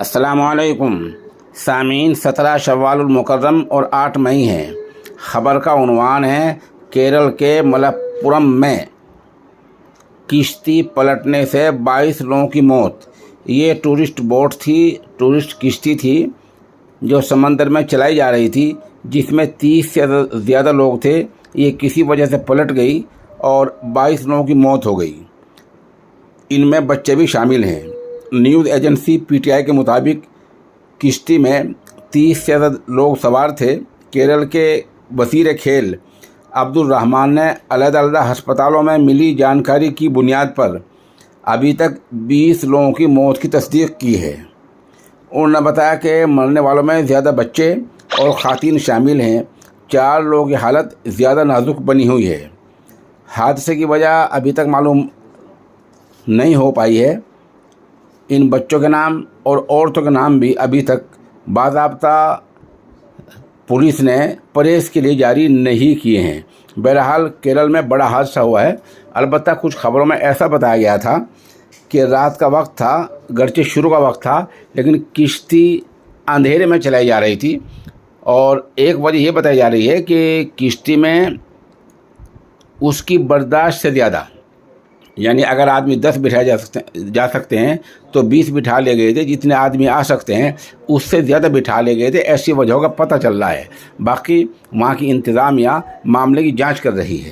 السلام علیکم سامعین، 17 شوال المکرم اور 8 مئی ہے۔ خبر کا عنوان ہے کیرل کے ملپورم میں کشتی پلٹنے سے 22 لوگوں کی موت۔ یہ ٹورسٹ کشتی تھی جو سمندر میں چلائی جا رہی تھی، جس میں 30 سے زیادہ لوگ تھے۔ یہ کسی وجہ سے پلٹ گئی اور 22 لوگوں کی موت ہو گئی، ان میں بچے بھی شامل ہیں۔ نیوز ایجنسی PTI کے مطابق کشتی میں 30 سے زیادہ لوگ سوار تھے۔ کیرل کے وزیر کھیل عبد الرحمان نے علیحدہ ہسپتالوں میں ملی جانکاری کی بنیاد پر ابھی تک 20 لوگوں کی موت کی تصدیق کی ہے۔ انہوں نے بتایا کہ مرنے والوں میں زیادہ بچے اور خواتین شامل ہیں۔ 4 لوگوں کی حالت زیادہ نازک بنی ہوئی ہے۔ حادثے کی وجہ ابھی تک معلوم نہیں ہو پائی ہے۔ ان بچوں کے نام اور عورتوں کے نام بھی ابھی تک باضابطہ پولیس نے پریس کے لیے جاری نہیں کیے ہیں۔ بہرحال کیرل میں بڑا حادثہ ہوا ہے۔ البتہ کچھ خبروں میں ایسا بتایا گیا تھا کہ رات کا وقت تھا، گرچہ شروع کا وقت تھا، لیکن کشتی اندھیرے میں چلائی جا رہی تھی۔ اور ایک وجہ یہ بتائی جا رہی ہے کہ کشتی میں اس کی برداشت سے زیادہ، یعنی اگر آدمی 10 بٹھائے جا سکتے ہیں تو 20 بٹھا لے گئے تھے۔ جتنے آدمی آ سکتے ہیں اس سے زیادہ بٹھا لے گئے تھے۔ ایسی وجہوں کا پتہ چل رہا ہے۔ باقی وہاں کی انتظامیہ معاملے کی جانچ کر رہی ہے۔